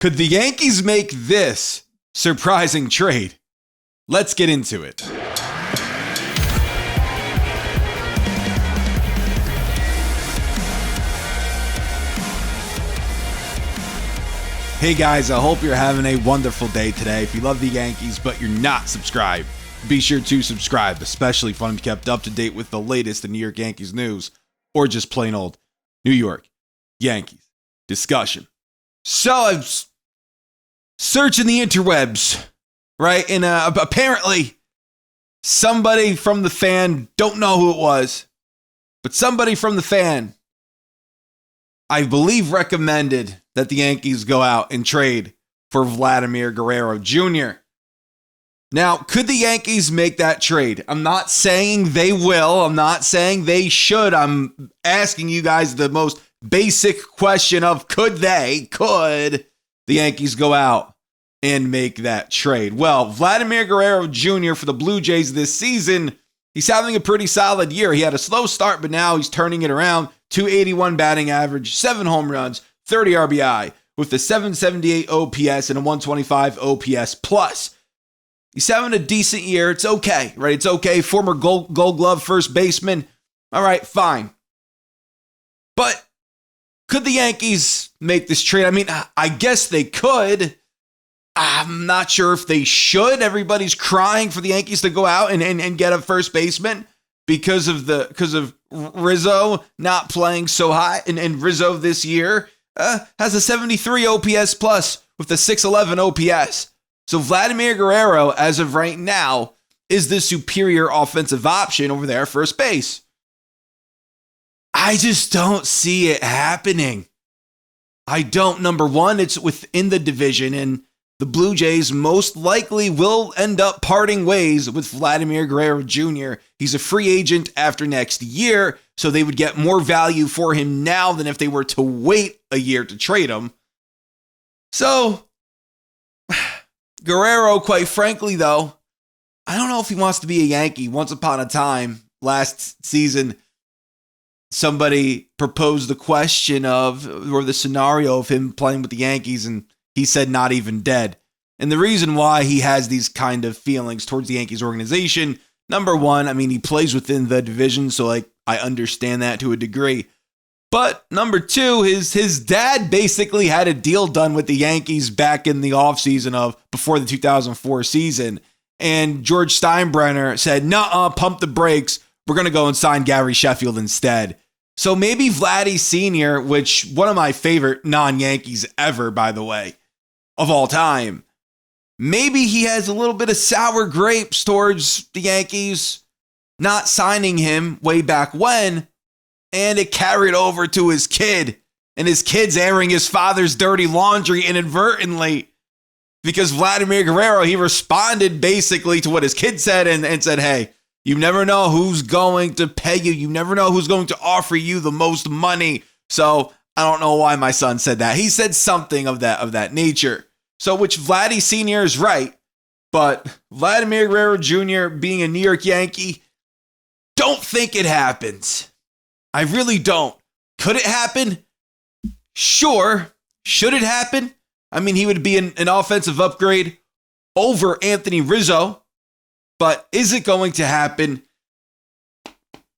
Could the Yankees make this surprising trade? Let's get into it. Hey guys, I hope you're having a wonderful day today. If you love the Yankees but you're not subscribed, be sure to subscribe, especially if you want to be kept up to date with the latest in New York Yankees news or just plain old New York Yankees discussion. So I'm searching the interwebs, right? And apparently somebody from the fan, don't know who it was, but somebody from the fan, I believe, recommended that the Yankees go out and trade for Vladdy Jr. Now, could the Yankees make that trade? I'm not saying they will. I'm not saying they should. I'm asking you guys the most basic question of could the Yankees go out and make that trade? Well, Vladdy Jr. for the Blue Jays this season, he's having a pretty solid year. He had a slow start, but now he's turning it around. 281 batting average, 7 home runs, 30 RBI with a 778 OPS and a 125 OPS plus. He's having a decent year. It's okay, right? It's okay. Former Gold Glove first baseman. All right, fine. But could the Yankees make this trade? I mean, I guess they could. I'm not sure if they should. Everybody's crying for the Yankees to go out and get a first baseman because of Rizzo not playing so high. And Rizzo this year has a 73 OPS plus with a 611 OPS. So Vladimir Guerrero, as of right now, is the superior offensive option over there at first base. I just don't see it happening. I don't. Number one, it's within the division, and the Blue Jays most likely will end up parting ways with Vladdy Jr. He's a free agent after next year, so they would get more value for him now than if they were to wait a year to trade him. So, Guerrero, quite frankly, though, I don't know if he wants to be a Yankee. Once upon a time, last season, somebody proposed the question of, or the scenario of him playing with the Yankees, and he said not even dead. And the reason why he has these kind of feelings towards the Yankees organization, number one, I mean, he plays within the division, so I understand that to a degree. But number two, his dad basically had a deal done with the Yankees back in the offseason of before the 2004 season. And George Steinbrenner said, nuh-uh, pump the brakes. We're going to go and sign Gary Sheffield instead. So maybe Vladdy Sr., which one of my favorite non-Yankees ever, by the way, of all time, maybe he has a little bit of sour grapes towards the Yankees not signing him way back when, and it carried over to his kid, and his kid's airing his father's dirty laundry inadvertently because Vladimir Guerrero, he responded basically to what his kid said and said, hey, you never know who's going to pay you. You never know who's going to offer you the most money. So I don't know why my son said that. He said something of that nature. So which Vladdy Sr. is right, but Vladimir Guerrero Jr. being a New York Yankee, don't think it happens. I really don't. Could it happen? Sure. Should it happen? I mean, he would be an offensive upgrade over Anthony Rizzo, but is it going to happen?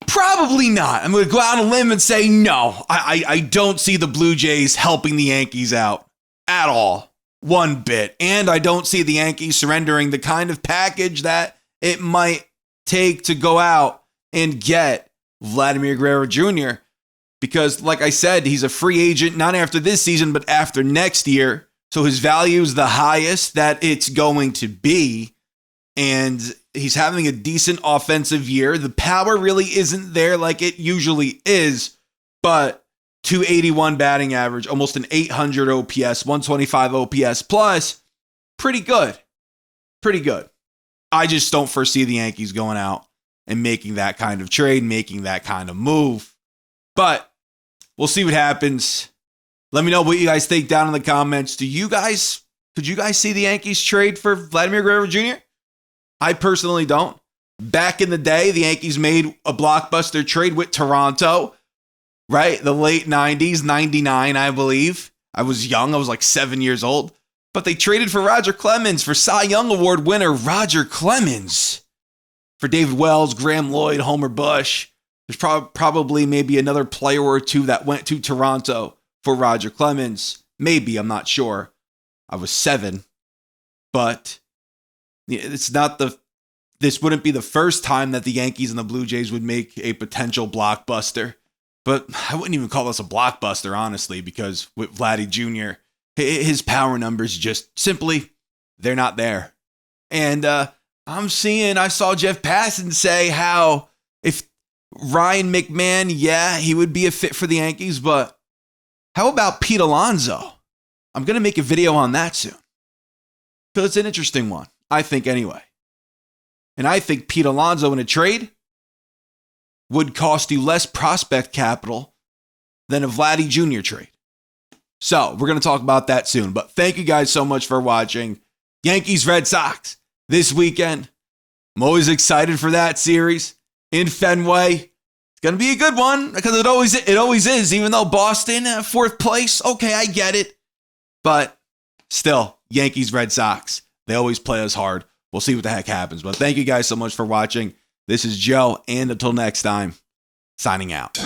Probably not. I'm going to go out on a limb and say no. I don't see the Blue Jays helping the Yankees out at all. One bit. And I don't see the Yankees surrendering the kind of package that it might take to go out and get Vladimir Guerrero Jr. Because, like I said, he's a free agent, not after this season, but after next year. So his value is the highest that it's going to be. And he's having a decent offensive year. The power really isn't there like it usually is, but 281 batting average, almost an 800 OPS, 125 OPS plus. Pretty good. Pretty good. I just don't foresee the Yankees going out and making that kind of trade, making that kind of move. But we'll see what happens. Let me know what you guys think down in the comments. Could you guys see the Yankees trade for Vladimir Guerrero Jr.? I personally don't. Back in the day, the Yankees made a blockbuster trade with Toronto, right? The late 90s, 99, I believe. I was young. I was like 7 years old. But they traded for Roger Clemens, for Cy Young Award winner Roger Clemens, for David Wells, Graham Lloyd, Homer Bush. There's probably maybe another player or two that went to Toronto for Roger Clemens. Maybe, I'm not sure. I was 7. But this wouldn't be the first time that the Yankees and the Blue Jays would make a potential blockbuster. But I wouldn't even call this a blockbuster, honestly, because with Vladdy Jr., his power numbers just simply, they're not there. And I saw Jeff Passan say how if Ryan McMahon, yeah, he would be a fit for the Yankees, but how about Pete Alonso? I'm going to make a video on that soon. Because it's an interesting one, I think anyway. And I think Pete Alonso in a trade would cost you less prospect capital than a Vladdy Jr. trade. So we're going to talk about that soon. But thank you guys so much for watching. Yankees, Red Sox this weekend. I'm always excited for that series in Fenway. It's going to be a good one because it always is. Even though Boston, 4th place, okay, I get it. But still, Yankees, Red Sox, they always play us hard. We'll see what the heck happens. But thank you guys so much for watching. This is Joe, and until next time, signing out.